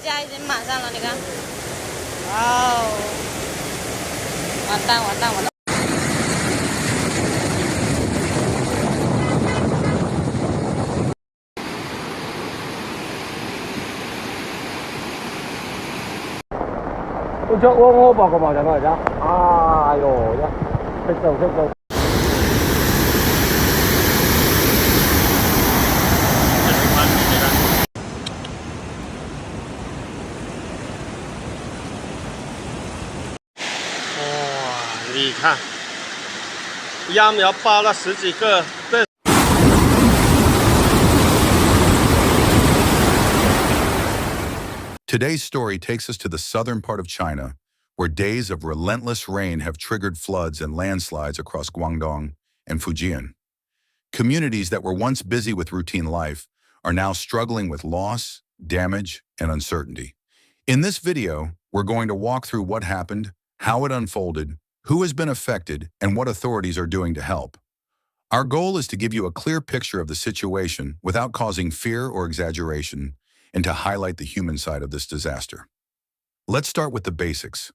家已经满上了，你看。哇哦！完蛋完蛋完蛋！我报个毛家嘛家，哎呦呀，快走快走！哇，你看，秧苗包了10几个，这。Today's story takes us to the southern part of China, where days of relentless rain have triggered floods and landslides across Guangdong and Fujian. Communities that were once busy with routine life are now struggling with loss, damage, and uncertainty. In this video, we're going to walk through what happened, how it unfolded, who has been affected, and what authorities are doing to help. Our goal is to give you a clear picture of the situation without causing fear or exaggeration, and to highlight the human side of this disaster. Let's start with the basics.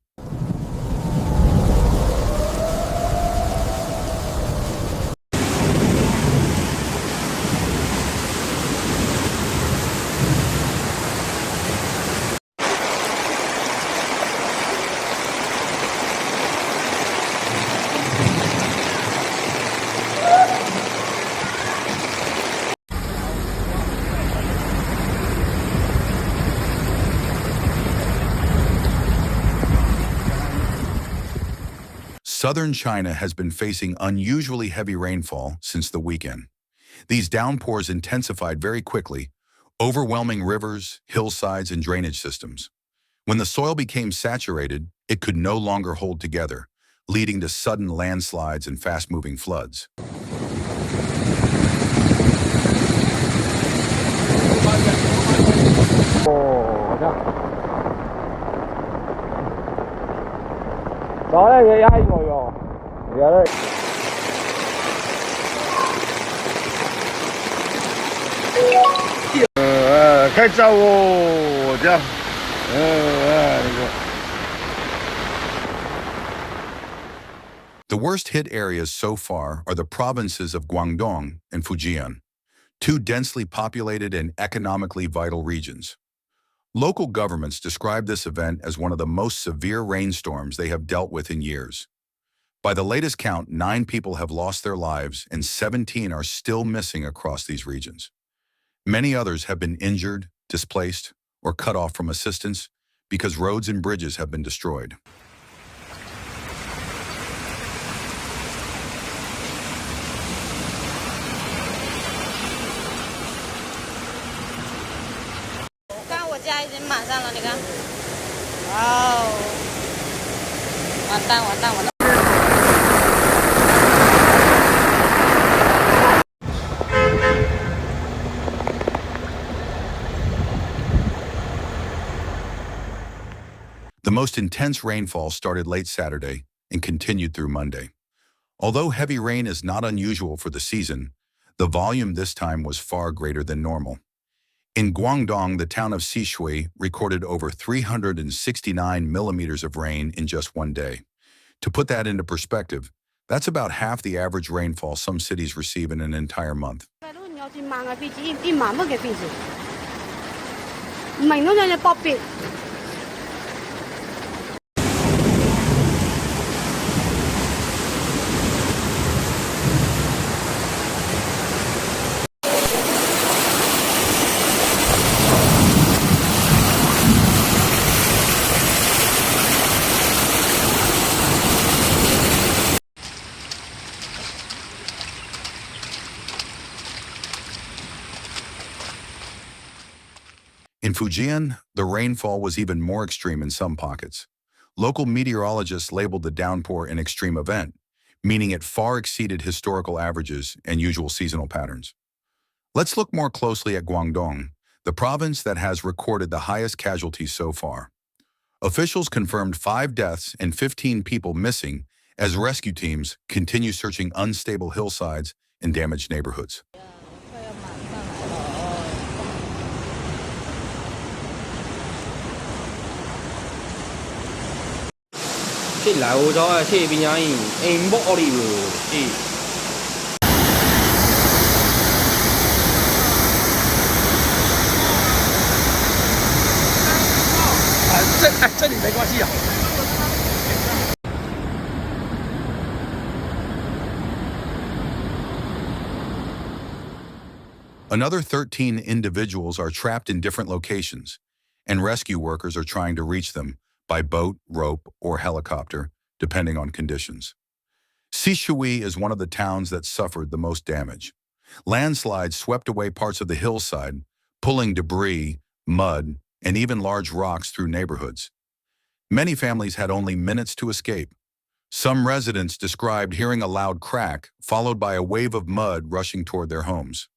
Southern China has been facing unusually heavy rainfall since the weekend. These downpours intensified very quickly, overwhelming rivers, hillsides, and drainage systems. When the soil became saturated, it could no longer hold together, leading to sudden landslides and fast-moving floods. The worst-hit areas so far are the provinces of Guangdong and Fujian, two densely populated and economically vital regions. Local governments describe this event as one of the most severe rainstorms they have dealt with in years. By the latest count, 9 people have lost their lives and 17 are still missing across these regions. Many others have been injured, displaced, or cut off from assistance because roads and bridges have been destroyed. The most intense rainfall started late Saturday and continued through Monday. Although heavy rain is not unusual for the season, the volume this time was far greater than normal. In Guangdong, the town of Sishui recorded over 369 millimeters of rain in just one day. To put that into perspective, that's about half the average rainfall some cities receive in an entire month. In Fujian, the rainfall was even more extreme in some pockets. Local meteorologists labeled the downpour an extreme event, meaning it far exceeded historical averages and usual seasonal patterns. Let's look more closely at Guangdong, the province that has recorded the highest casualties so far. Officials confirmed 5 deaths and 15 people missing as rescue teams continue searching unstable hillsides and damaged neighborhoods. 即来澳洲啊，即边仔因木哩喎，即。这里没关系啊。Another 13 individuals are trapped in different locations, and rescue workers are trying to reach them by boat, rope, or helicopter, depending on conditions. Sishui is one of the towns that suffered the most damage. Landslides swept away parts of the hillside, pulling debris, mud, and even large rocks through neighborhoods. Many families had only minutes to escape. Some residents described hearing a loud crack, followed by a wave of mud rushing toward their homes.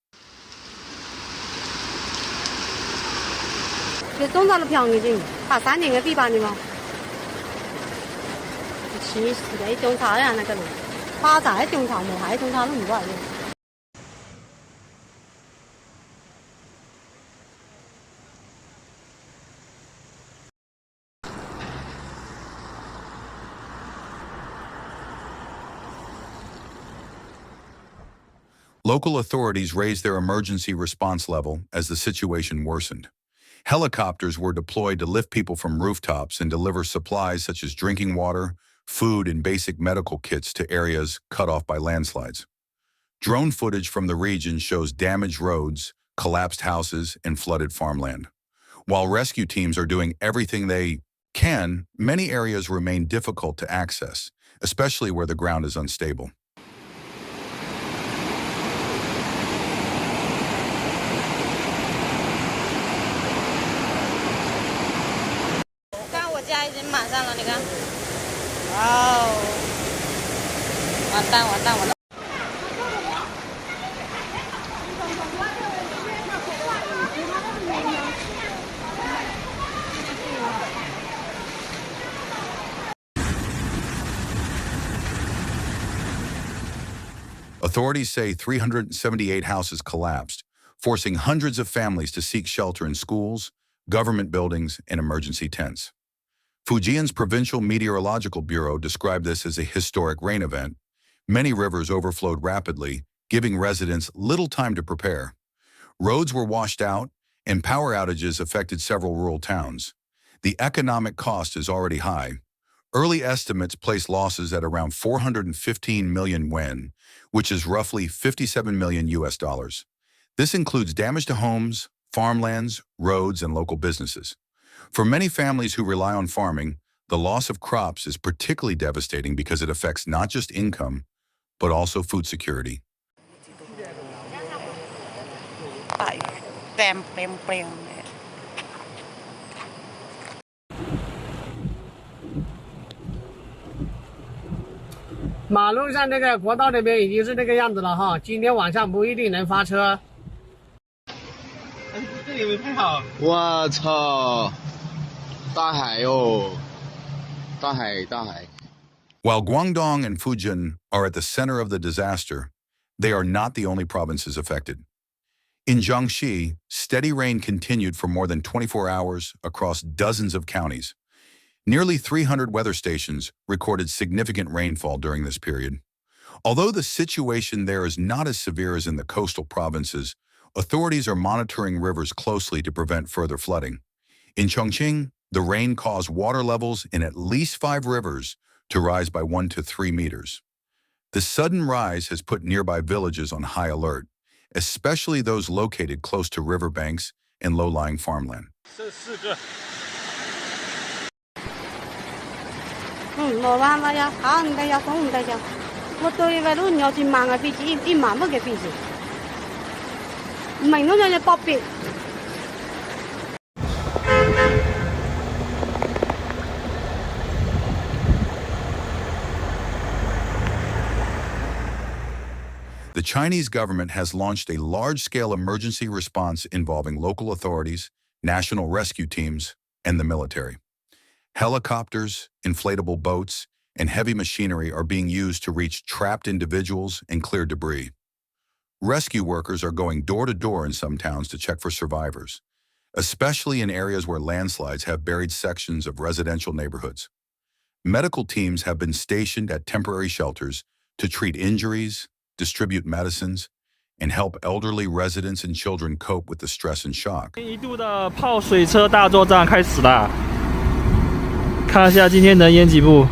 这中场的票已经把3年的地板的嘛，气死的中场呀那个人，把在中场没还中场都唔过来的。Local authorities raised their emergency response level as the situation worsened. Helicopters were deployed to lift people from rooftops and deliver supplies such as drinking water, food, and basic medical kits to areas cut off by landslides. Drone footage from the region shows damaged roads, collapsed houses, and flooded farmland. While rescue teams are doing everything they can, many areas remain difficult to access, especially where the ground is unstable. 家已经满上了，你看，哇哦，完蛋完蛋完蛋！ Authorities say 378 houses collapsed, forcing hundreds of families to seek shelter in schools, government buildings, and emergency tents. Fujian's Provincial Meteorological Bureau described this as a historic rain event. Many rivers overflowed rapidly, giving residents little time to prepare. Roads were washed out, and power outages affected several rural towns. The economic cost is already high. Early estimates place losses at around 415 million yuan, which is roughly 57 million US dollars. This includes damage to homes, farmlands, roads, and local businesses. For many families who rely on farming, the loss of crops is particularly devastating because it affects not just income, but also food security. 马路上那个国道那边已经是这个样子了哈，今天晚上不一定能发车。这里没拍好。我操！大海哟，大海大海。 While Guangdong and Fujian are at the center of the disaster, they are not the only provinces affected. In Jiangxi, steady rain continued for more than 24 hours across dozens of counties. Nearly 300 weather stations recorded significant rainfall during this period. Although the situation there is not as severe as in the coastal provinces, authorities are monitoring rivers closely to prevent further flooding. In Chongqing, the rain caused water levels in at least 5 rivers to rise by 1 to 3 meters. The sudden rise has put nearby villages on high alert, especially those located close to riverbanks and low-lying farmland. 冇办法呀，行唔得呀，送唔得呀。我對個都有10萬嘅幣紙，1萬蚊嘅幣紙，唔明嗰樣嘢搏別。The Chinese government has launched a large-scale emergency response involving local authorities, national rescue teams, and the military. Helicopters, inflatable boats, and heavy machinery are being used to reach trapped individuals and clear debris. Rescue workers are going door to door in some towns to check for survivors, especially in areas where landslides have buried sections of residential neighborhoods. medical teams have been stationed at temporary shelters to treat injuries, distribute medicines, and help elderly residents and children cope with the stress and shock. 一度的泡水车大作战开始啦！看一下今天能淹几步。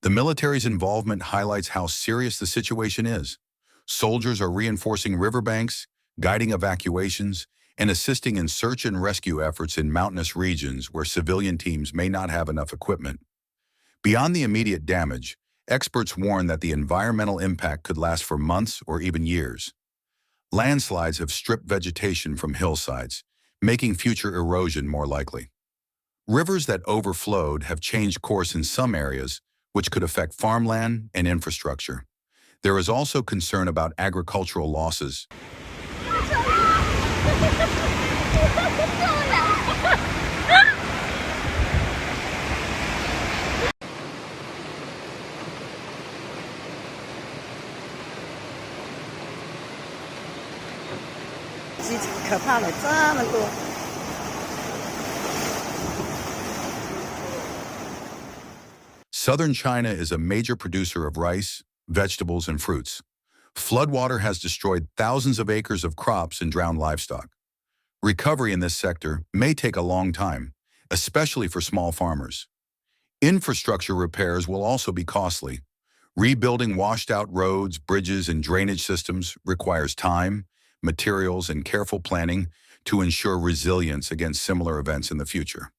The military's involvement highlights how serious the situation is. Soldiers are reinforcing riverbanks, guiding evacuations, and assisting in search and rescue efforts in mountainous regions where civilian teams may not have enough equipment. Beyond the immediate damage, experts warn that the environmental impact could last for months or even years. Landslides have stripped vegetation from hillsides, making future erosion more likely. Rivers that overflowed have changed course in some areas, which could affect farmland and infrastructure. There is also concern about agricultural losses. Southern China is a major producer of rice, vegetables, and fruits. Floodwater has destroyed thousands of acres of crops and drowned livestock. Recovery in this sector may take a long time, especially for small farmers. Infrastructure repairs will also be costly. Rebuilding washed-out roads, bridges, and drainage systems requires time, materials, and careful planning to ensure resilience against similar events in the future.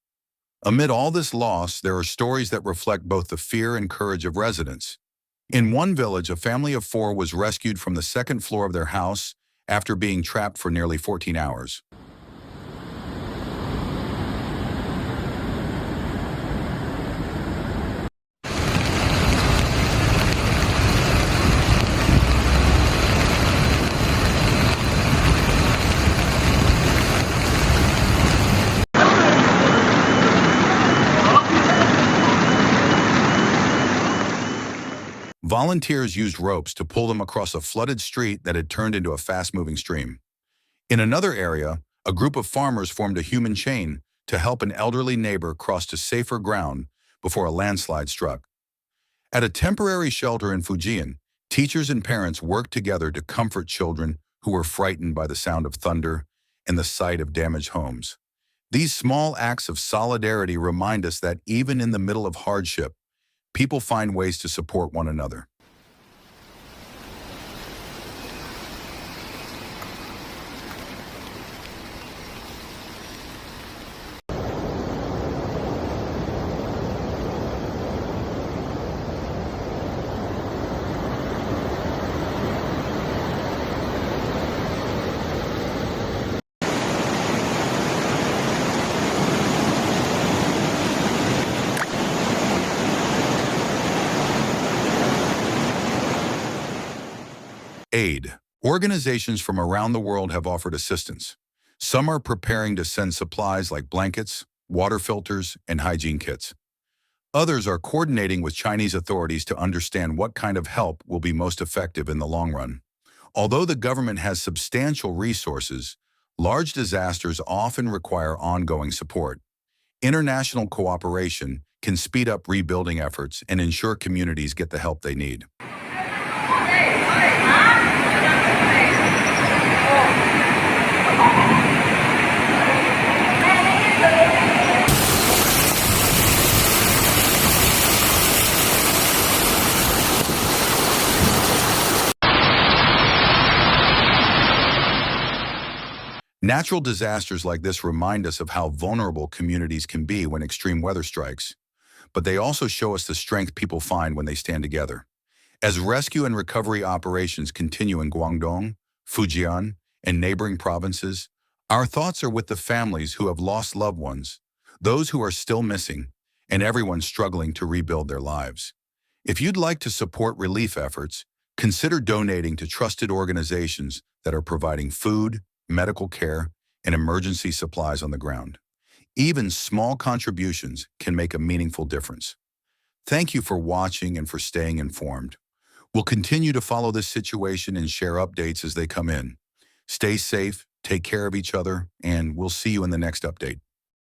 Amid all this loss, there are stories that reflect both the fear and courage of residents. In one village, a family of 4 was rescued from the second floor of their house after being trapped for nearly 14 hours. Volunteers used ropes to pull them across a flooded street that had turned into a fast-moving stream. In another area, a group of farmers formed a human chain to help an elderly neighbor cross to safer ground before a landslide struck. At a temporary shelter in Fujian, teachers and parents worked together to comfort children who were frightened by the sound of thunder and the sight of damaged homes. These small acts of solidarity remind us that even in the middle of hardship, people find ways to support one another. Aid. Organizations from around the world have offered assistance. Some are preparing to send supplies like blankets, water filters, and hygiene kits. Others are coordinating with Chinese authorities to understand what kind of help will be most effective in the long run. Although the government has substantial resources, large disasters often require ongoing support. International cooperation can speed up rebuilding efforts and ensure communities get the help they need. Natural disasters like this remind us of how vulnerable communities can be when extreme weather strikes, but they also show us the strength people find when they stand together. As rescue and recovery operations continue in Guangdong, Fujian, and neighboring provinces, our thoughts are with the families who have lost loved ones, those who are still missing, and everyone struggling to rebuild their lives. If you'd like to support relief efforts, Consider donating to trusted organizations that are providing food, medical care, and emergency supplies on the ground. Even small contributions can make a meaningful difference. Thank you for watching and for staying informed. We'll continue to follow this situation and share updates as they come in. Stay safe, take care of each other, and we'll see you in the next update.